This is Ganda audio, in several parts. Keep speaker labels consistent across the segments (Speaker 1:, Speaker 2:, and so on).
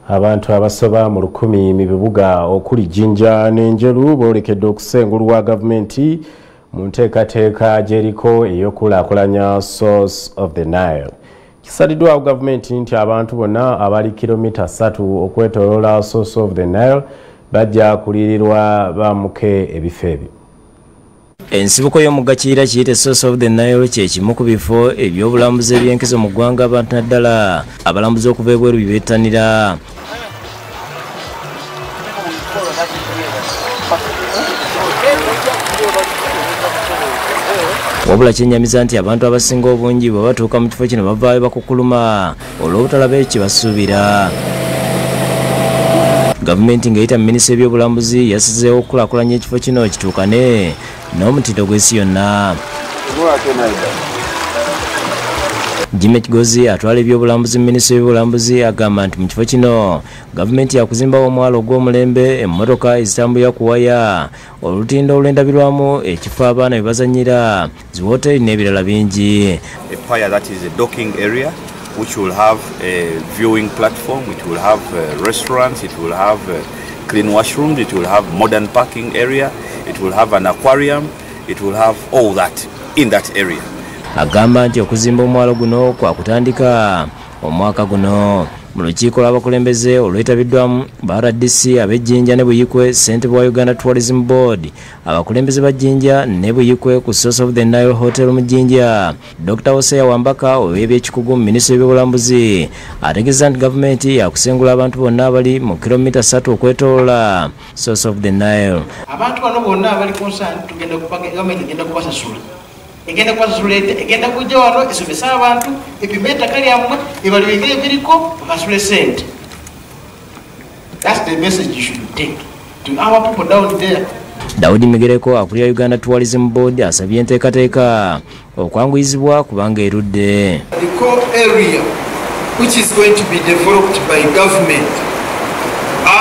Speaker 1: Abantu abasoba mu 1000 mu bibuga okuli Jinja n'Enjeru boolekedde okusengulwa gavumenti mu nteekateeka gy'eriko ey'Okulaakulanya Source of the Nile. Kisaliddwawo gavumenti nti abantu bonna abali kilomita 3 okwetooloola Source of the Nile bajja kuliirirwa bamuke ebifo ebyo.
Speaker 2: Ensibuko y'omugga Kiyira kiyite Source of the Nile kye kimu ku bifo eby'obulambuzi ebyenkizo mu ggwanga abantu naddala abalambuzi okuva ebweru bye beettanira. Wabula kyennyamiza nti abantu abasinga obungi bwe batuuka mu kifo kino bavaayo bakukuluma olw'obutalaba ekyo basuubira. Gavumenti ng'eyita minisitule y'ebyobulambuzi yasizeewo okulaakulanya ekifo kino kituukane n'omutindo gw'ensi yonna. Jimmy Kigozi atwala ebyobulambuzi mu minisitule y'ebyobulambuzi agamba nti mu kifo kino gavumenti yakuzimbawo omwalo ogw'omulembe emmotoka ezitambulira ku waya olutindo olw'endabirwamu ekifo abaana bye bazannyira ziwooteri n'ebirala bingi.
Speaker 3: Which will have a viewing platform, it will have restaurants, it will have clean washrooms, it will have modern parking area, it will have an aquarium, it will have all that in that area.
Speaker 2: Agamba nti okuzimba omwalo guno kwa kutandika omwaka guno. Mu lukiiko lw'abakulembeze olwetabiddwamu ba RDC ab'Ejjinja ne Buyikwe ssentebe wa Uganda Tourism Board abakulembeze ba Jjinja ne Buyikwe ku Source of the Nile Hotel mu Jjinja. Dr. Oseya Wambaka ow'ebyekikugu mu minisitule y'ebyobulambuzi ategeeza nti gavumenti yakusengula abantu bonna abali mu kilomita 3 okwetooloola Source of the Nile.
Speaker 4: Abantu bano bonna abali concerned tugenda kupanga gavumenti egenda kubasasula. Egenda kwasasula egenda kujja wano esomesa abantu epima ettaka lyammwe ebalibengere ebiriko bakasule sente. That's the message you should take to our people down there.
Speaker 2: Daudi Migereko akulira Uganda Tourism Board asabye enteekateeka okwanguyizibwa kubanga erudde.
Speaker 5: The core area which is going to be developed by government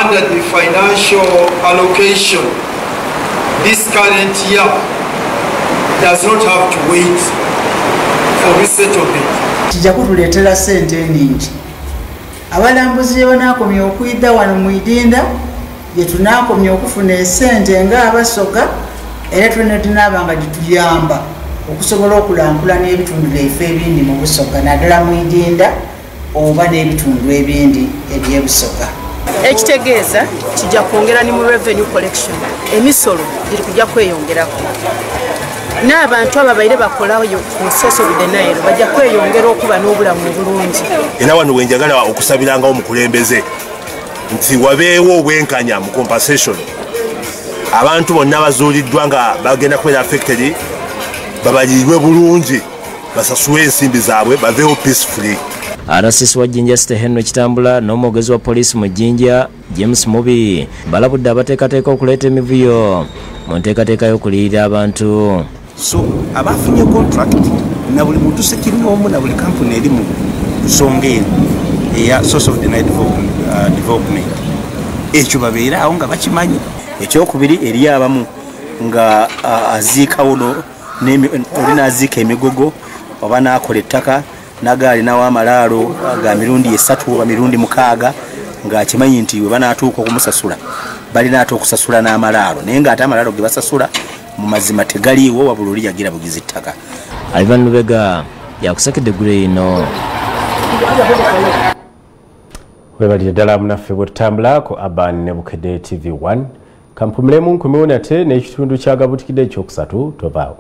Speaker 5: under the financial allocation this current year does not have to wait for resettlement.
Speaker 6: Kijja kutuleetera ssente nnyingi. Abalambuzi gye banaakomya okuyidda wano mu Idinda gye tunaakomya okufuna essente ng'Abasukka era tulina tunaaba nga gituyamba okusobola okulankulanya ebitundu byaffe ebindi mu Busukka naddala mu Idinda oba n'ebitundu ebindi eby'Ebusukka.
Speaker 7: Ekitegeeza kijja kwongera ne mu revenue collection. Emisolo giri kujja kweyongerako. N'abantu ababaire bakolayo ku Source of the Nile bajja kweyongera okuba n'obulamu obulungi.
Speaker 8: Era wano wenjagala okusabiranga omukulembeze nti wabeewo obwenkanya mu compensation. Abantu bonna bazuuliddwa nga bagenda kubeera affected babaliirwe bulungi basasulwe ensimbi zaabwe baveewo peacefully.
Speaker 2: RCC wa Jjinja State Henry Kitambula n'omwogezi wa poliisi mu Jjinja James Mubi balabudde abateekateeka okuleeta emivuyo mu nteekateeka y'okuliyirira abantu.
Speaker 9: So abafunye contract na buli muntu sekirina omu na buli kampuni eri mu nsonga eno eya Source of the Nile development ekyo babeera awo nga bakimanyi. Ekyokubiri eri abamu nga aziikawo olina aziika emigogo oba n'akola ettaka nagaali nawo amalaalo ga mirundi 3 oba mirundi 6 ng'akimanyi nti we banaatuuka okumusasula balina ate okusasula n'amalaalo naye ng'ate amalaalo ge basasula mu mazima tegaliiwo wabula oli yagira bugizi ttaka.
Speaker 2: Ivan Lubega yakusekedde gule ino.
Speaker 1: Webalire ddala munaffe bwe tutambulako Aban ne Bukedde TV1 kampumulemu 10 n'ekitundu kya Gav'T ekyokusatu tovaawo.